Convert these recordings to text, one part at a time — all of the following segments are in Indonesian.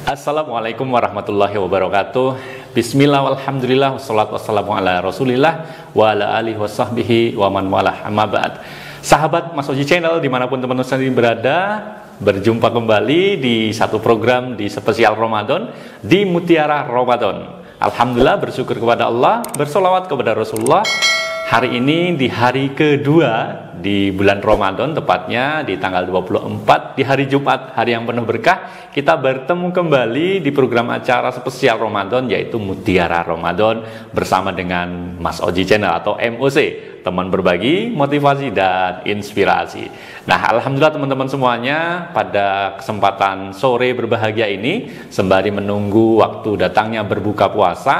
Assalamualaikum warahmatullahi wabarakatuh. Bismillah walhamdulillah wassalatu wassalamu ala rasulillah wa ala alihi wasahbihi wa man walah, amma ba'd. Sahabat Mas Oji Channel dimanapun teman-teman sekalian berada, berjumpa kembali di satu program di spesial Ramadan, di Mutiara Ramadan. Alhamdulillah, bersyukur kepada Allah, bersolawat kepada Rasulullah. Hari ini di hari kedua di bulan Ramadan, tepatnya di tanggal 24 di hari Jumat, hari yang penuh berkah, kita bertemu kembali di program acara spesial Ramadan, yaitu Mutiara Ramadan bersama dengan Mas Oji Channel atau MOC, teman berbagi motivasi dan inspirasi. Nah, alhamdulillah teman-teman semuanya, pada kesempatan sore berbahagia ini, sembari menunggu waktu datangnya berbuka puasa,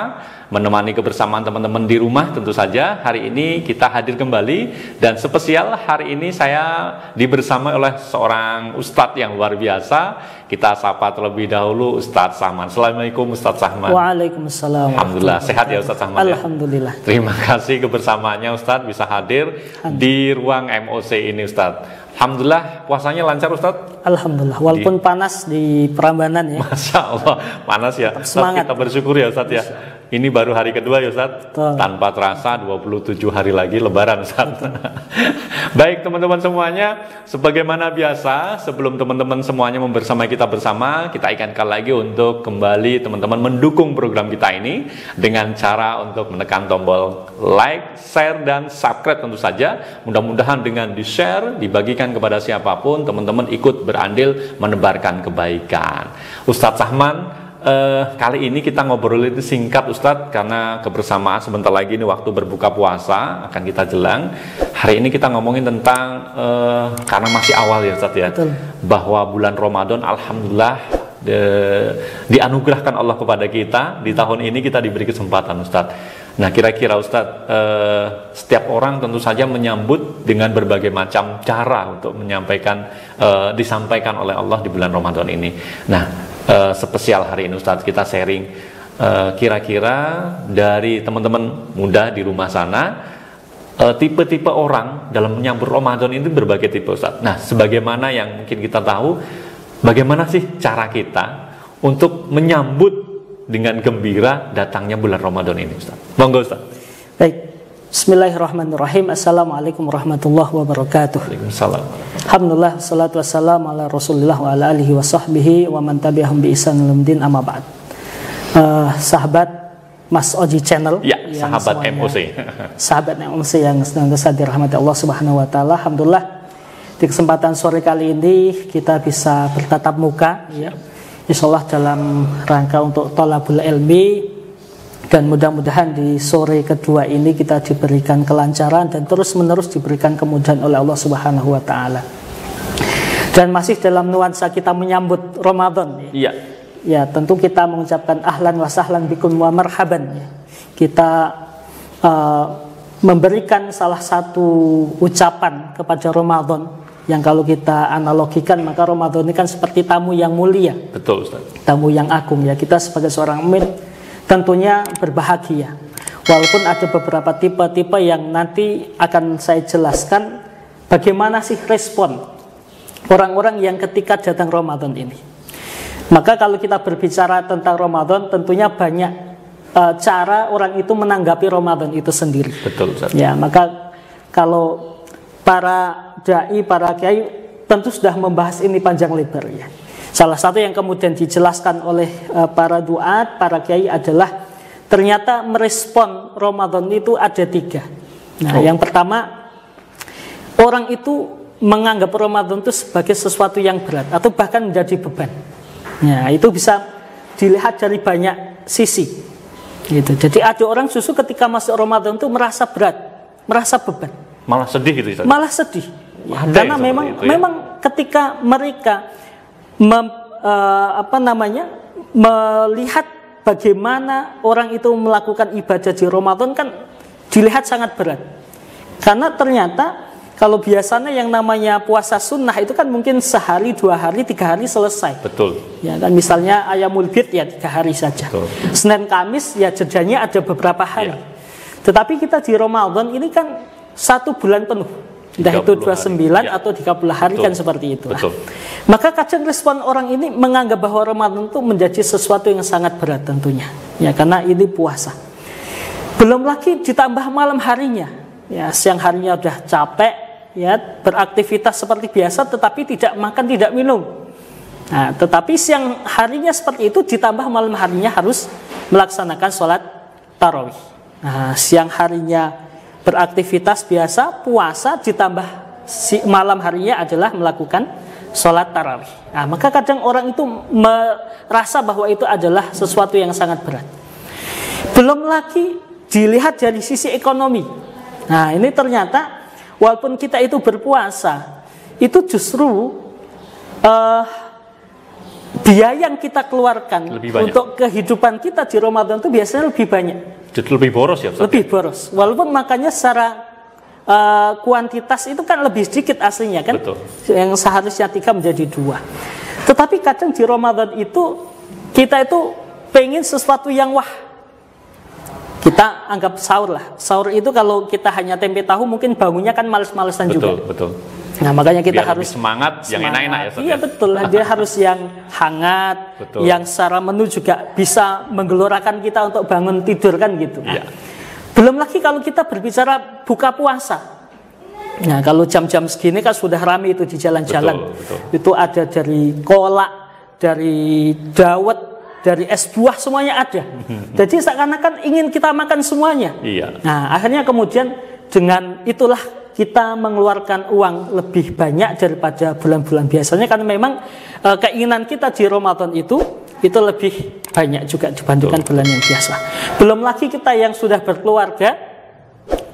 menemani kebersamaan teman-teman di rumah, tentu saja hari ini kita hadir kembali, dan spesial hari ini saya dibersama oleh seorang ustadz yang luar biasa. Kita sapa terlebih dahulu Ustadz Sahman. Assalamualaikum Ustadz Sahman. Waalaikumsalam. Alhamdulillah, sehat ya Ustadz Sahman. Alhamdulillah. Ya? Terima kasih kebersamaannya Ustadz, bisa hadir di ruang MOC ini Ustadz. Alhamdulillah, puasanya lancar Ustadz? Alhamdulillah, walaupun panas di Prambanan ya. Masya Allah, panas ya. Semangat. Kita bersyukur ya Ustadz ya. Ini baru hari kedua ya Ustadz. Tanpa terasa 27 hari lagi Lebaran Ustadz. Baik teman-teman semuanya, sebagaimana biasa, sebelum teman-teman semuanya membersamai kita bersama, kita ingatkan lagi untuk kembali teman-teman mendukung program kita ini dengan cara untuk menekan tombol like, share, dan subscribe tentu saja. Mudah-mudahan dengan di-share, dibagikan kepada siapapun, teman-teman ikut berandil menebarkan kebaikan. Ustadz Sahman, kali ini kita ngobrol itu singkat Ustadz, karena kebersamaan sebentar lagi ini waktu berbuka puasa akan kita jelang. Hari ini kita ngomongin tentang karena masih awal ya Ustadz ya. Betul. Bahwa bulan Ramadan alhamdulillah dianugerahkan Allah kepada kita. Di tahun ini kita diberi kesempatan Ustadz. Nah, kira-kira Ustadz, setiap orang tentu saja menyambut dengan berbagai macam cara untuk menyampaikan, disampaikan oleh Allah di bulan Ramadan ini. Nah, spesial hari ini Ustadz, kita sharing kira-kira dari teman-teman muda di rumah sana, tipe-tipe orang dalam menyambut Ramadan itu berbagai tipe Ustadz. Nah, sebagaimana yang mungkin kita tahu, bagaimana sih cara kita untuk menyambut dengan gembira datangnya bulan Ramadan ini Ustaz? Monggo Ustaz. Baik, bismillahirrahmanirrahim. Assalamualaikum warahmatullahi wabarakatuh. Waalaikumsalam. Alhamdulillah, salatu wassalamu ala rasulillah wa ala alihi wa sahbihi wa man tabi'ahum bi ihsan ila yaumil amma ba'd. Sahabat Mas Oji Channel ya, sahabat MOC. Sahabat MOC yang senantiasa dirahmati Allah Subhanahu wa taala. Alhamdulillah, di kesempatan sore kali ini kita bisa bertatap muka ya. Insyaallah dalam rangka untuk thalabul ilmi, dan mudah-mudahan di sore kedua ini kita diberikan kelancaran dan terus-menerus diberikan kemudahan oleh Allah Subhanahu wa taala. Dan masih dalam nuansa kita menyambut Ramadan ya. Iya. Ya, tentu kita mengucapkan ahlan wa sahlan bikum wa marhaban ya. Kita memberikan salah satu ucapan kepada Ramadan yang kalau kita analogikan, maka Ramadan ini kan seperti tamu yang mulia. Betul Ustaz. Tamu yang agung ya. Kita sebagai seorang mukmin tentunya berbahagia. Walaupun ada beberapa tipe-tipe yang nanti akan saya jelaskan bagaimana sih respon orang-orang yang ketika datang Ramadan ini. Maka kalau kita berbicara tentang Ramadan, tentunya banyak cara orang itu menanggapi Ramadan itu sendiri. Betul Ustaz. Ya, maka kalau para dai, para kiai tentu sudah membahas ini panjang lebar ya. Salah satu yang kemudian dijelaskan oleh para duat, para kiai adalah ternyata merespon Ramadan itu ada 3. Nah, yang pertama, orang itu menganggap Ramadan itu sebagai sesuatu yang berat atau bahkan menjadi beban. Nah, itu bisa dilihat dari banyak sisi. Gitu. Jadi ada orang justru ketika masuk Ramadan itu merasa berat, merasa beban. Malah sedih gitu Ustaz. Malah sedih. Karena memang ketika mereka melihat bagaimana orang itu melakukan ibadah di Ramadan kan dilihat sangat berat. Karena ternyata kalau biasanya yang namanya puasa sunnah itu kan mungkin sehari, 2 hari, 3 hari selesai. Betul. Ya kan, misalnya Ayamul Bid ya 3 hari saja. Betul. Senin Kamis ya jedanya ada beberapa hari. Ya. Tetapi kita di Ramadan ini kan 1 bulan penuh. Entah itu 29 hari, atau 30 hari, betul, kan seperti itu. Maka kadang respon orang ini menganggap bahwa Ramadan itu menjadi sesuatu yang sangat berat tentunya. Ya, karena ini puasa. Belum lagi ditambah malam harinya. Ya, siang harinya udah capek, ya, beraktivitas seperti biasa tetapi tidak makan, tidak minum. Nah, tetapi siang harinya seperti itu ditambah malam harinya harus melaksanakan sholat tarawih. Nah, siang harinya beraktivitas biasa, puasa, ditambah malam harinya adalah melakukan sholat tarawih. Nah, maka kadang orang itu merasa bahwa itu adalah sesuatu yang sangat berat. Belum lagi dilihat dari sisi ekonomi. Nah, ini ternyata walaupun kita itu berpuasa, itu justru biaya yang kita keluarkan untuk kehidupan kita di Ramadan itu biasanya lebih banyak. Jadi lebih boros ya, Ustaz? Lebih boros. Walaupun makanya secara kuantitas itu kan lebih sedikit aslinya kan. Betul. Yang seharusnya 3 menjadi 2. Tetapi kadang di Ramadan itu kita itu pengen sesuatu yang wah. Kita anggap sahur lah. Sahur itu kalau kita hanya tempe tahu mungkin bangunnya kan males-malesan juga. Betul. Nah, makanya kita biar harus semangat, yang enak-enak ya. Iya, betul. Dia harus yang hangat, betul, yang secara menu juga bisa menggelorakan kita untuk bangun tidur kan gitu. Iya. Belum lagi kalau kita berbicara buka puasa. Nah, kalau jam-jam segini kan sudah ramai itu di jalan-jalan. Betul. Itu ada dari kolak, dari dawet, dari es buah, semuanya ada. Jadi seakan-akan ingin kita makan semuanya. Iya. Nah, akhirnya kemudian dengan itulah kita mengeluarkan uang lebih banyak daripada bulan-bulan biasanya, karena memang keinginan kita di Ramadan itu lebih banyak juga dibandingkan bulan yang biasa. Belum lagi kita yang sudah berkeluarga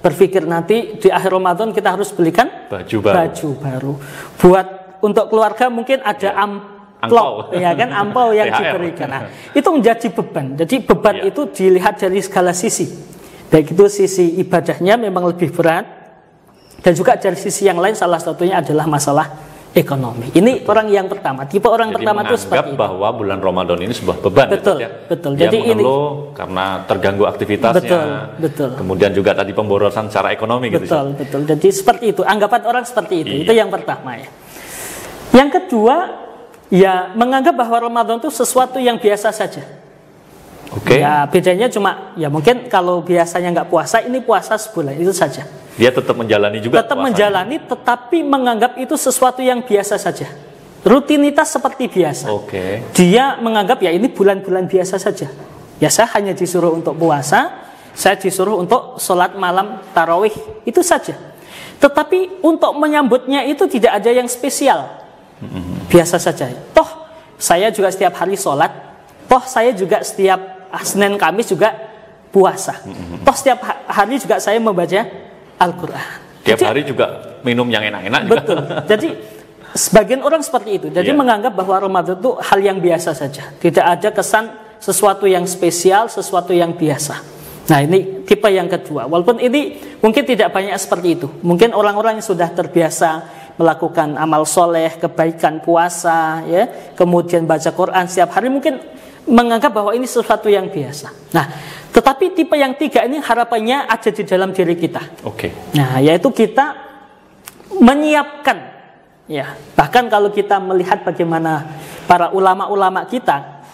berpikir nanti di akhir Ramadan kita harus belikan baju baru. Buat untuk keluarga mungkin ada amplop, ya kan, ampau yang diberikan. Nah, itu menjadi beban. Jadi beban itu dilihat dari segala sisi. Baik itu sisi ibadahnya memang lebih berat, dan juga dari sisi yang lain salah satunya adalah masalah ekonomi. Ini orang yang pertama. Tipe orang jadi pertama itu seperti itu. Bahwa bulan Ramadan ini sebuah beban. Betul, ya, betul. Dia jadi mengeluh karena terganggu aktivitasnya. Betul. Kemudian juga tadi pemborosan secara ekonomi gitu. Betul. Jadi seperti itu. Anggapan orang seperti itu. Iya. Itu yang pertama ya. Yang kedua, ya menganggap bahwa Ramadan itu sesuatu yang biasa saja. Oke. Ya bedanya cuma ya mungkin kalau biasanya nggak puasa, ini puasa sebulan itu saja. Dia tetap menjalani juga. Tetap menjalani, tetapi menganggap itu sesuatu yang biasa saja. Rutinitas seperti biasa. Oke. Dia menganggap ya ini bulan-bulan biasa saja. Ya saya hanya disuruh untuk puasa, saya disuruh untuk sholat malam tarawih, itu saja. Tetapi untuk menyambutnya itu tidak ada yang spesial. Biasa saja. Toh saya juga setiap hari sholat. Toh saya juga setiap Senin Kamis juga puasa. Toh setiap hari juga saya membaca Al-Quran. Tiap hari juga minum yang enak-enak. Betul. Jadi sebagian orang seperti itu. Jadi menganggap bahwa Ramadan itu hal yang biasa saja. Tidak ada kesan sesuatu yang spesial, sesuatu yang biasa. Nah, ini tipe yang kedua. Walaupun ini mungkin tidak banyak seperti itu. Mungkin orang-orang yang sudah terbiasa melakukan amal soleh, kebaikan, puasa, ya, kemudian baca Quran setiap hari, mungkin menganggap bahwa ini sesuatu yang biasa. Nah, tetapi tipe yang 3 ini harapannya ada di dalam diri kita. Oke. Nah, yaitu kita menyiapkan, ya. Bahkan kalau kita melihat bagaimana para ulama-ulama kita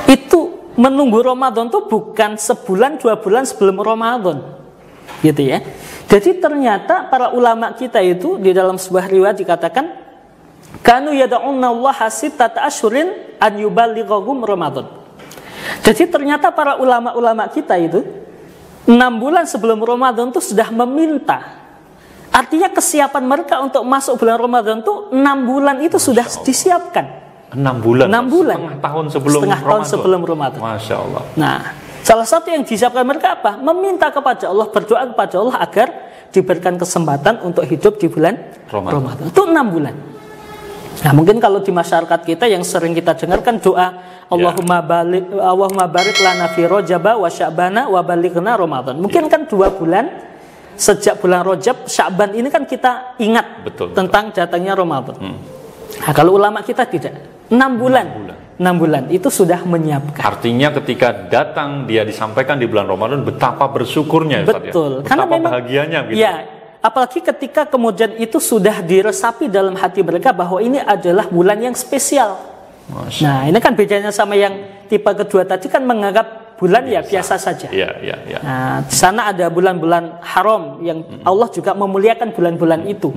itu menunggu Ramadan itu bukan sebulan 2 bulan sebelum Ramadan, gitu ya. Jadi ternyata para ulama kita itu di dalam sebuah riwayat dikatakan kanu yad'unna Allah sittata asyhurin an yuballighahum Ramadan. Jadi ternyata para ulama-ulama kita itu 6 bulan sebelum Ramadan itu sudah meminta. Artinya kesiapan mereka untuk masuk bulan Ramadan itu 6 bulan itu sudah disiapkan. 6 bulan. 6 bulan. Setengah tahun sebelum Ramadan. Masya Allah. Nah, salah satu yang disiapkan mereka apa? Meminta kepada Allah, berdoa kepada Allah agar diberikan kesempatan untuk hidup di bulan Ramadan. Itu 6 bulan. Nah, mungkin kalau di masyarakat kita yang sering kita dengarkan doa Allahumma barik lana fi Rajab wa Sya'bana wa balighna Ramadan. Mungkin kan 2 bulan sejak bulan Rajab, Sya'ban ini kan kita ingat tentang datangnya Ramadan. Nah, kalau ulama kita tidak. 6 bulan. 6 bulan itu sudah menyiapkan. Artinya ketika datang dia disampaikan di bulan Ramadan, betapa bersyukurnya. Betul. Ya, betapa bahagianya gitu. Ya, apalagi ketika kemudian itu sudah diresapi dalam hati mereka bahwa ini adalah bulan yang spesial. Nah, ini kan bedanya sama yang tipe kedua tadi kan menganggap bulan ya biasa saja. Nah, di sana ada bulan-bulan haram yang Allah juga memuliakan bulan-bulan itu,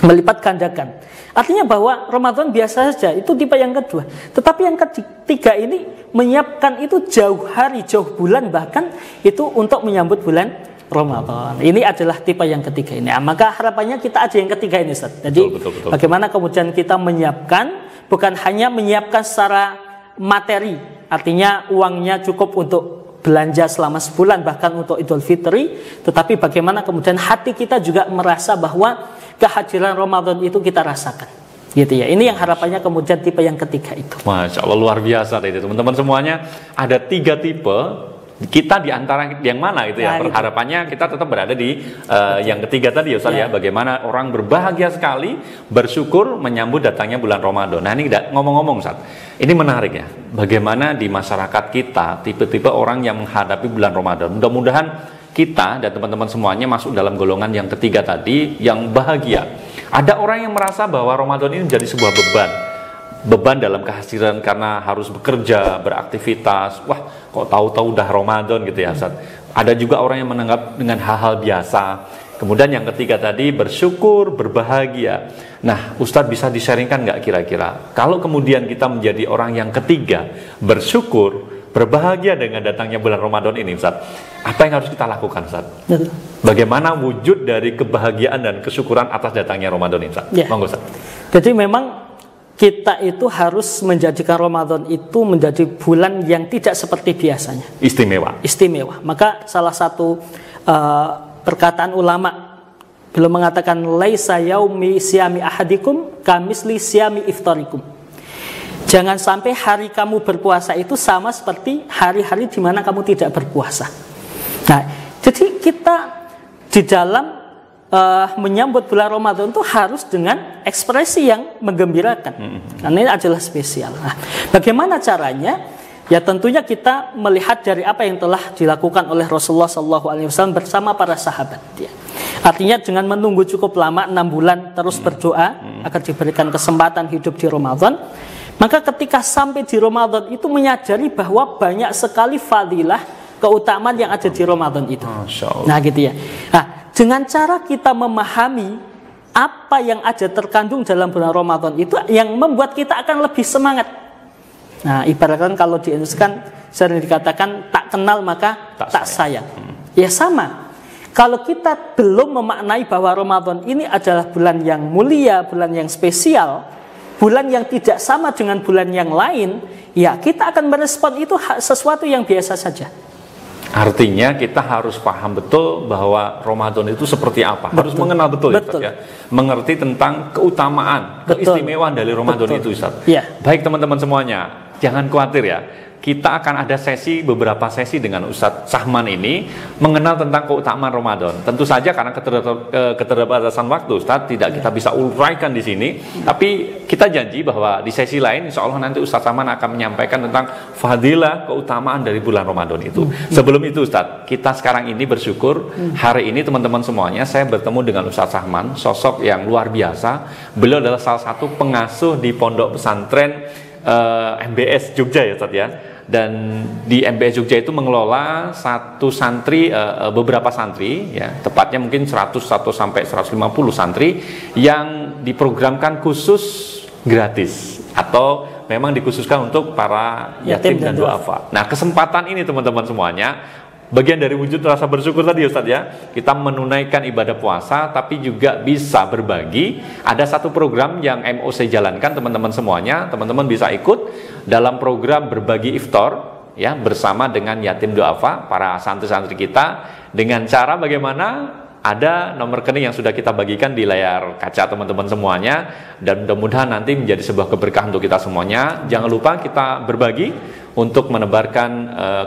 melipat gandakan. Artinya bahwa Ramadan biasa saja, itu tipe yang kedua. Tetapi yang ketiga ini menyiapkan itu jauh hari, jauh bulan, bahkan itu untuk menyambut bulan Ramadan. Ini adalah tipe yang ketiga ini. Maka harapannya kita ada yang ketiga ini, Ustaz. Jadi betul. Bagaimana kemudian kita menyiapkan, bukan hanya menyiapkan secara materi, artinya uangnya cukup untuk belanja selama sebulan, bahkan untuk Idul Fitri, tetapi bagaimana kemudian hati kita juga merasa bahwa kehadiran Ramadan itu kita rasakan, gitu ya. Ini yang harapannya kemudian tipe yang ketiga itu. Masya Allah, luar biasa itu teman-teman semuanya. Ada 3 tipe. Kita di antara yang mana gitu ya? Harapannya kita tetap berada di yang ketiga tadi ya Ustaz ya. Bagaimana orang berbahagia sekali bersyukur menyambut datangnya bulan Ramadan. Nah, ini ngomong-ngomong Ustaz, ini menarik ya. Bagaimana di masyarakat kita tipe-tipe orang yang menghadapi bulan Ramadan. Mudah-mudahan kita dan teman-teman semuanya masuk dalam golongan yang ketiga tadi yang bahagia. Ada orang yang merasa bahwa Ramadan ini menjadi sebuah beban dalam kehadiran karena harus bekerja, beraktivitas. Wah, kok tahu-tahu udah Ramadan gitu ya Ustaz. Ada juga orang yang menganggap dengan hal-hal biasa. Kemudian yang ketiga tadi bersyukur, berbahagia. Nah, Ustadz bisa di-sharingkan nggak kira-kira kalau kemudian kita menjadi orang yang ketiga, bersyukur, berbahagia dengan datangnya bulan Ramadan ini Ustaz, apa yang harus kita lakukan Ustaz? Bagaimana wujud dari kebahagiaan dan kesyukuran atas datangnya Ramadan ini Ustaz? Monggo Ustaz. Jadi memang kita itu harus menjadikan Ramadan itu menjadi bulan yang tidak seperti biasanya. Istimewa. Maka salah satu perkataan ulama belum mengatakan laisa yaumi siyami ahadikum kamisli siyami iftarikum. Jangan sampai hari kamu berpuasa itu sama seperti hari-hari di mana kamu tidak berpuasa. Nah, jadi kita di dalam menyambut bulan Ramadan itu harus dengan ekspresi yang menggembirakan, karena ini adalah spesial. Nah, bagaimana caranya? Ya tentunya kita melihat dari apa yang telah dilakukan oleh Rasulullah SAW bersama para sahabat. Ya. Artinya dengan menunggu cukup lama 6 bulan terus berdoa agar diberikan kesempatan hidup di Ramadan. Maka ketika sampai di Ramadan itu menyadari bahwa banyak sekali fadilah keutamaan yang ada di Ramadan itu. Nah gitu ya. Nah, dengan cara kita memahami apa yang ada terkandung dalam bulan Ramadan itu yang membuat kita akan lebih semangat. Nah, ibaratkan kalau di Indonesia kan sering dikatakan tak kenal maka tak sayang. Ya sama. Kalau kita belum memaknai bahwa Ramadan ini adalah bulan yang mulia, bulan yang spesial, bulan yang tidak sama dengan bulan yang lain, ya kita akan merespon itu sesuatu yang biasa saja. Artinya kita harus paham betul bahwa Ramadan itu seperti apa. Harus mengenal betul. Ya, Ustaz, ya. Mengerti tentang keutamaan, keistimewaan dari Ramadan itu Ustaz. Baik teman-teman semuanya, jangan khawatir ya. Kita akan ada beberapa sesi dengan Ustadz Sahman ini mengenal tentang keutamaan Ramadan. Tentu saja karena keterbatasan waktu Ustadz tidak kita bisa uraikan di sini. Tapi kita janji bahwa di sesi lain insya Allah nanti Ustadz Sahman akan menyampaikan tentang fadilah keutamaan dari bulan Ramadan itu. Sebelum itu Ustadz, kita sekarang ini bersyukur hari ini teman-teman semuanya saya bertemu dengan Ustadz Sahman, sosok yang luar biasa. Beliau adalah salah satu pengasuh di pondok pesantren MBS Jogja ya Ustadz ya. Dan di MBS Jogja itu mengelola beberapa santri ya, tepatnya mungkin 100 sampai 150 santri yang diprogramkan khusus gratis atau memang dikhususkan untuk para yatim dan duafa. Nah, kesempatan ini teman-teman semuanya bagian dari wujud rasa bersyukur tadi Ustadz ya. Kita menunaikan ibadah puasa tapi juga bisa berbagi. Ada satu program yang MOC jalankan teman-teman semuanya. Teman-teman bisa ikut dalam program berbagi iftar ya bersama dengan yatim duafa, para santri-santri kita, dengan cara bagaimana ada nomor rekening yang sudah kita bagikan di layar kaca teman-teman semuanya, dan mudah-mudahan nanti menjadi sebuah keberkahan untuk kita semuanya. Jangan lupa kita berbagi untuk menebarkan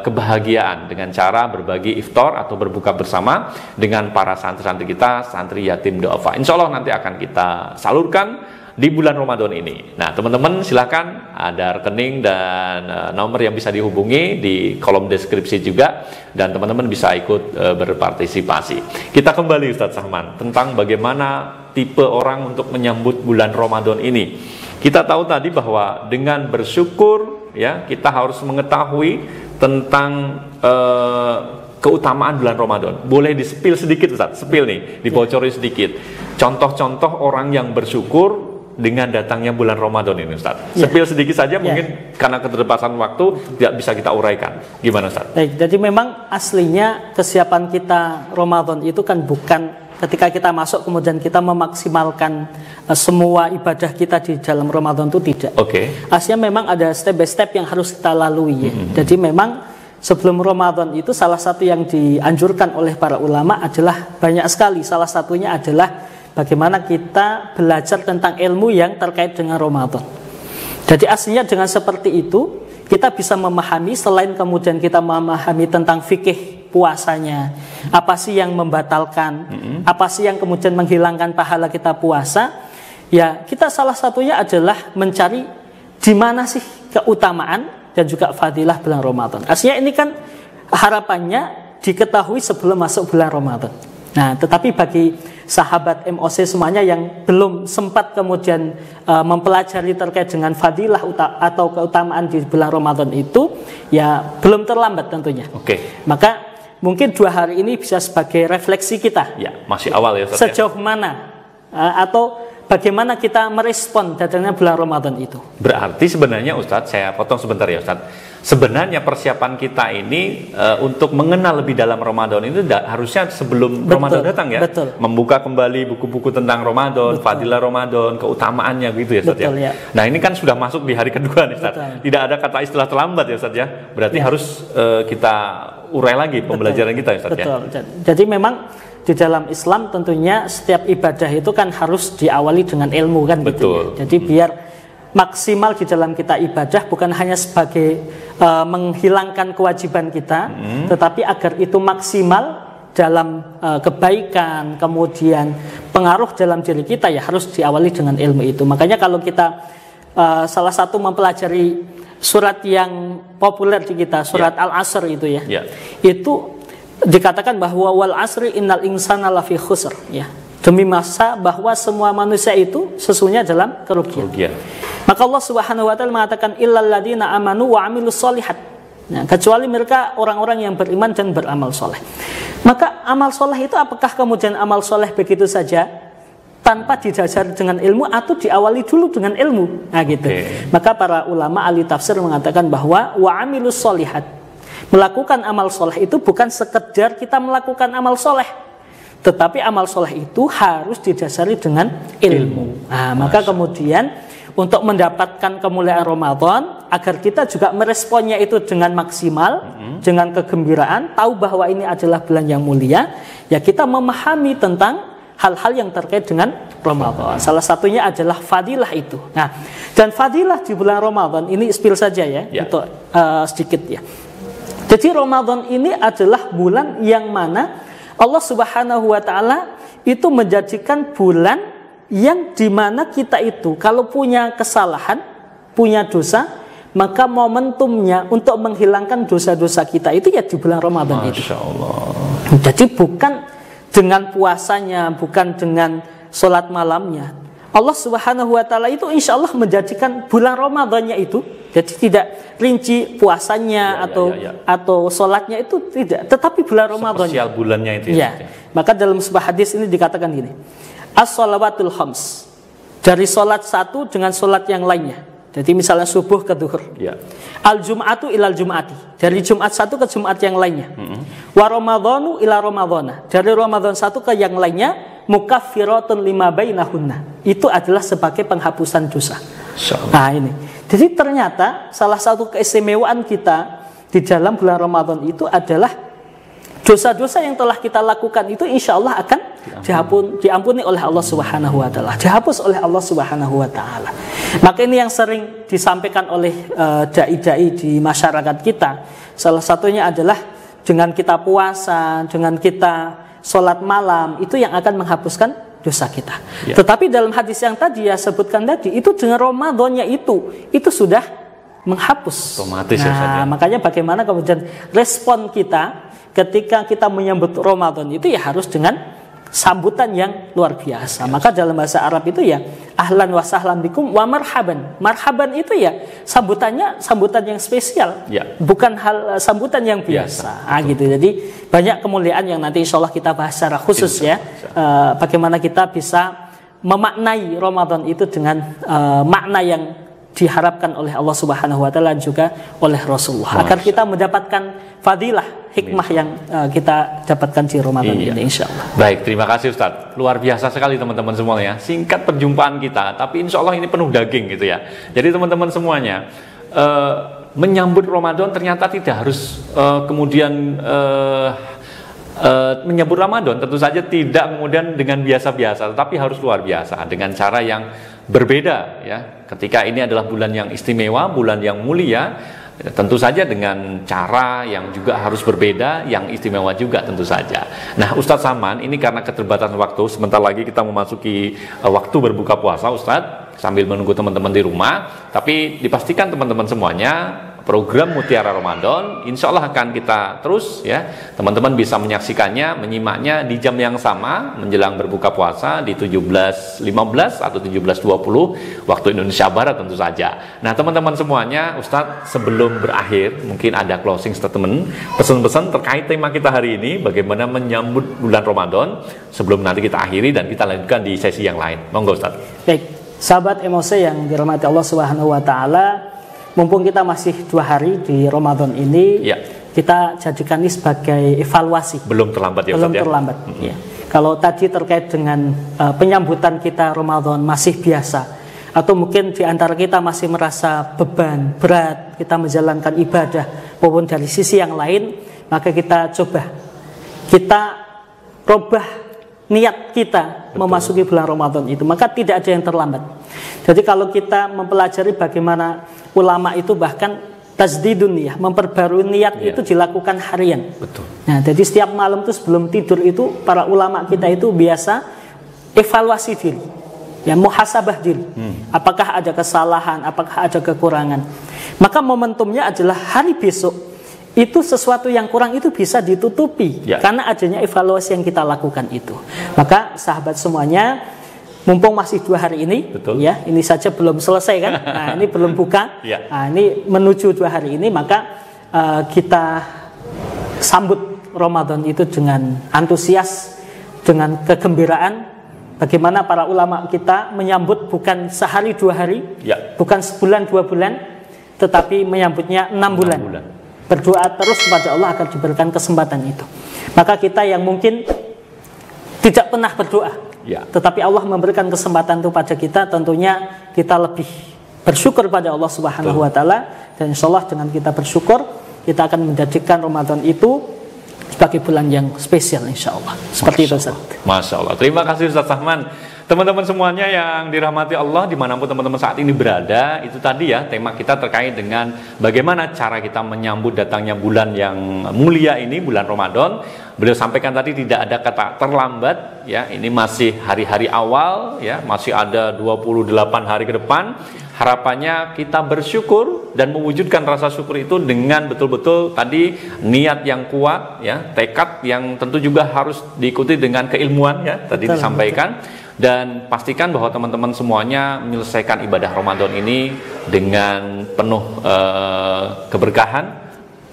kebahagiaan dengan cara berbagi iftar atau berbuka bersama dengan para santri-santri kita, santri yatim duafa. Insya Allah nanti akan kita salurkan di bulan Ramadan ini. Nah, teman-teman silahkan, ada rekening dan nomor yang bisa dihubungi di kolom deskripsi juga, dan teman-teman bisa ikut berpartisipasi. Kita kembali Ustadz Sahman tentang bagaimana tipe orang untuk menyambut bulan Ramadan ini. Kita tahu tadi bahwa dengan bersyukur ya, kita harus mengetahui tentang keutamaan bulan Ramadan. Boleh di-spill sedikit Ustaz? Spill nih, dibocori sedikit. Contoh-contoh orang yang bersyukur dengan datangnya bulan Ramadan ini Ustaz. Spill sedikit saja, mungkin karena keterbatasan waktu tidak bisa kita uraikan. Gimana Ustaz? Baik, jadi memang aslinya kesiapan kita Ramadan itu kan bukan ketika kita masuk kemudian kita memaksimalkan semua ibadah kita di dalam Ramadan, itu tidak. Aslinya memang ada step by step yang harus kita lalui ya. Jadi memang sebelum Ramadan itu salah satu yang dianjurkan oleh para ulama adalah banyak sekali. Salah satunya adalah bagaimana kita belajar tentang ilmu yang terkait dengan Ramadan. Jadi aslinya dengan seperti itu kita bisa memahami, selain kemudian kita memahami tentang fikih puasanya, apa sih yang membatalkan, apa sih yang kemudian menghilangkan pahala kita puasa, ya kita salah satunya adalah mencari di mana sih keutamaan dan juga fadilah bulan Ramadan. Aslinya ini kan harapannya diketahui sebelum masuk bulan Ramadan. Nah, tetapi bagi sahabat MOC semuanya yang belum sempat kemudian mempelajari terkait dengan fadilah atau keutamaan di bulan Ramadan itu, ya belum terlambat tentunya. Maka mungkin 2 hari ini bisa sebagai refleksi kita. Ya, masih awal ya Ustaz. Sejauh mana atau bagaimana kita merespon datangnya bulan Ramadan itu. Berarti sebenarnya Ustadz, saya potong sebentar ya Ustadz. Sebenarnya persiapan kita ini untuk mengenal lebih dalam Ramadan itu harusnya sebelum Ramadan datang ya. Membuka kembali buku-buku tentang Ramadan, fadilah Ramadan, keutamaannya gitu ya Ustadz ya. Nah ini kan sudah masuk di hari kedua nih Ustadz. Tidak ada kata istilah terlambat ya Ustadz ya. Berarti harus kita urai lagi pembelajaran kita ya Ustadz ya. Jadi memang di dalam Islam tentunya setiap ibadah itu kan harus diawali dengan ilmu kan gitu ya. Jadi biar maksimal di dalam kita ibadah bukan hanya sebagai menghilangkan kewajiban kita, tetapi agar itu maksimal dalam kebaikan, kemudian pengaruh dalam diri kita, ya harus diawali dengan ilmu itu. Makanya kalau kita salah satu mempelajari surat yang populer di kita, surat Al-Asr itu ya, itu dikatakan bahwa wal asri innal insana lafi khusr ya. Demi masa bahwa semua manusia itu sesungguhnya dalam kerugian. Maka Allah Subhanahu wa taala mengatakan illal ladzina amanu wa amilus sholihat. Nah, kecuali mereka orang-orang yang beriman dan beramal soleh. Maka amal soleh itu apakah kemudian amal soleh begitu saja tanpa didasari dengan ilmu atau diawali dulu dengan ilmu? Nah gitu. Maka para ulama ahli tafsir mengatakan bahwa wa amilus sholihat, melakukan amal soleh itu bukan sekedar kita melakukan amal soleh, tetapi amal soleh itu harus didasari dengan ilmu. Nah, maka kemudian untuk mendapatkan kemuliaan Ramadan, agar kita juga meresponnya itu dengan maksimal, dengan kegembiraan, tahu bahwa ini adalah bulan yang mulia, ya kita memahami tentang hal-hal yang terkait dengan Ramadan. Salah satunya adalah fadilah itu. Nah, dan fadilah di bulan Ramadan ini spill saja ya, untuk sedikit ya. Jadi Ramadan ini adalah bulan yang mana Allah Subhanahu wa taala itu menjadikan bulan yang dimana kita itu kalau punya kesalahan, punya dosa, maka momentumnya untuk menghilangkan dosa-dosa kita itu ya di bulan Ramadan itu. Masya Allah. Jadi bukan dengan puasanya, bukan dengan sholat malamnya. Allah Subhanahu wa taala itu insya Allah menjadikan bulan Ramadannya itu, jadi tidak rinci puasanya atau sholatnya itu tidak, tetapi bulan Ramadannya. Spesial bulannya itu ya. Maka dalam sebuah hadis ini dikatakan gini, as-shalawatul khams, dari sholat satu dengan sholat yang lainnya. Jadi misalnya subuh ke duhur. Al-jum'atu ilal jum'ati, dari Jumat satu ke Jumat yang lainnya. Wa ramadhanu ila ramadhana, dari Ramadan satu ke yang lainnya. Mukaffiratun lima bainahunna, itu adalah sebagai penghapusan dosa. Nah ini, jadi ternyata salah satu keistimewaan kita di dalam bulan Ramadan itu adalah dosa-dosa yang telah kita lakukan itu insya Allah akan diampuni oleh Allah Subhanahu wa taala, dihapus oleh Allah Subhanahu wa taala. Maka ini yang sering disampaikan oleh dai-dai di masyarakat kita. Salah satunya adalah dengan kita puasa, dengan kita sholat malam, itu yang akan menghapuskan dosa kita. Tetapi dalam hadis yang tadi ya sebutkan tadi, itu dengan Ramadannya itu sudah menghapus. Otomatis nah, makanya bagaimana kemudian respon kita ketika kita menyambut Ramadan itu ya harus dengan sambutan yang luar biasa. Maka dalam bahasa Arab itu ya ahlan wa sahlan bikum wa marhaban. Marhaban itu ya sambutannya sambutan yang spesial, bukan hal sambutan yang biasa. Gitu. Jadi banyak kemuliaan yang nanti insya Allah kita bahas secara khusus ya. Bagaimana kita bisa memaknai Ramadan itu dengan makna yang diharapkan oleh Allah Subhanahu wa taala juga oleh Rasulullah agar kita mendapatkan fadilah hikmah yang kita dapatkan di Ramadan ini insyaallah. Baik, terima kasih Ustadz. Luar biasa sekali teman-teman semuanya. Singkat perjumpaan kita, tapi insya Allah ini penuh daging gitu ya. Jadi teman-teman semuanya menyambut Ramadan ternyata tidak harus kemudian menyambut Ramadan tentu saja tidak kemudian dengan biasa-biasa, tetapi harus luar biasa dengan cara yang berbeda ya. Ketika ini adalah bulan yang istimewa, bulan yang mulia, tentu saja dengan cara yang juga harus berbeda, yang istimewa juga tentu saja. Nah, Ustadz Saman, ini karena keterbatasan waktu, sebentar lagi kita memasuki waktu berbuka puasa, Ustadz, sambil menunggu teman-teman di rumah. Tapi dipastikan teman-teman semuanya, program Mutiara Ramadan insya Allah akan kita terus ya, teman-teman bisa menyaksikannya, menyimaknya di jam yang sama menjelang berbuka puasa di 17.15 atau 17.20 waktu Indonesia Barat tentu saja. Nah teman-teman semuanya, Ustadz sebelum berakhir mungkin ada closing statement, pesan-pesan terkait tema kita hari ini, bagaimana menyambut bulan Ramadan sebelum nanti kita akhiri dan kita lanjutkan di sesi yang lain. Monggo Ustadz. Baik, sahabat emosi yang dirahmati Allah Subhanahu wa taala, mumpung kita masih 2 hari di Ramadan ini, kita jadikan ini sebagai evaluasi. Belum terlambat ya Ustaz. Belum terlambat. Ya. Kalau tadi terkait dengan penyambutan kita Ramadan masih biasa, atau mungkin di antara kita masih merasa beban, berat, kita menjalankan ibadah maupun dari sisi yang lain, maka kita coba, kita robah niat kita memasuki bulan Ramadan itu, maka tidak ada yang terlambat. Jadi kalau kita mempelajari bagaimana ulama itu bahkan tasdidun ya, memperbarui niat itu dilakukan harian. Betul. Nah, jadi setiap malam itu sebelum tidur itu para ulama kita itu biasa evaluasi diri, ya muhasabah diri. Apakah ada kesalahan, apakah ada kekurangan. Maka momentumnya adalah hari besok. Itu sesuatu yang kurang itu bisa ditutupi karena adanya evaluasi yang kita lakukan itu. Maka sahabat semuanya, mumpung masih 2 hari ini, ya ini saja belum selesai kan, nah ini belum buka, nah, ini menuju 2 hari ini, maka kita sambut Ramadan itu dengan antusias, dengan kegembiraan. Bagaimana para ulama kita menyambut bukan sehari 2 hari, bukan sebulan 2 bulan, tetapi menyambutnya 6 bulan. Berdoa terus kepada Allah agar diberikan kesempatan itu. Maka kita yang mungkin tidak pernah berdoa, tetapi Allah memberikan kesempatan itu pada kita, tentunya kita lebih bersyukur pada Allah Subhanahu wa taala, dan insyaallah dengan kita bersyukur kita akan menjadikan Ramadan itu sebagai bulan yang spesial insyaallah. Seperti itu Ustaz. Masya Allah. Terima kasih Ustaz Sahman. Teman-teman semuanya yang dirahmati Allah dimanapun teman-teman saat ini berada, itu tadi ya tema kita terkait dengan bagaimana cara kita menyambut datangnya bulan yang mulia ini, bulan Ramadan. Beliau sampaikan tadi tidak ada kata terlambat ya, ini masih hari-hari awal ya, masih ada 28 hari ke depan. Harapannya kita bersyukur dan mewujudkan rasa syukur itu dengan betul-betul tadi niat yang kuat ya, tekad yang tentu juga harus diikuti dengan keilmuan ya, tadi disampaikan. Dan pastikan bahwa teman-teman semuanya menyelesaikan ibadah Ramadan ini dengan penuh keberkahan,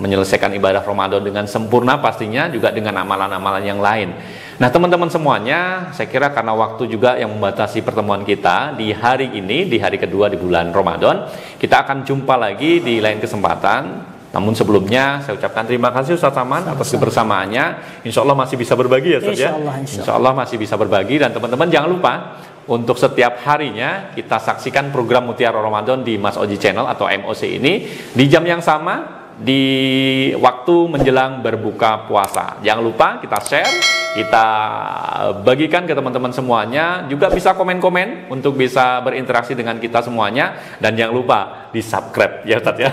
menyelesaikan ibadah Ramadan dengan sempurna pastinya, juga dengan amalan-amalan yang lain. Nah teman-teman semuanya, saya kira karena waktu juga yang membatasi pertemuan kita di hari ini, di hari kedua di bulan Ramadan, kita akan jumpa lagi di lain kesempatan. Namun sebelumnya saya ucapkan terima kasih Ustaz Saman atas kebersamaannya. Insya Allah masih bisa berbagi ya Ustaz ya. Insya Allah masih bisa berbagi. Dan teman-teman jangan lupa untuk setiap harinya kita saksikan program Mutiara Ramadan di Mas Oji Channel atau MOC ini di jam yang sama, di waktu menjelang berbuka puasa. Jangan lupa kita share, kita bagikan ke teman-teman semuanya. Juga bisa komen-komen untuk bisa berinteraksi dengan kita semuanya. Dan jangan lupa di subscribe ya Ustaz ya,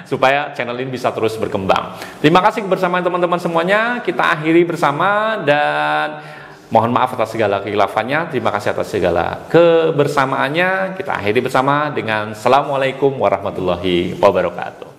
supaya channel ini bisa terus berkembang. Terima kasih kebersamaan teman-teman semuanya. Kita akhiri bersama dan Mohon maaf atas segala kekhilafan-nya. Terima kasih atas segala kebersamaannya. Kita akhiri bersama dengan Assalamualaikum warahmatullahi wabarakatuh.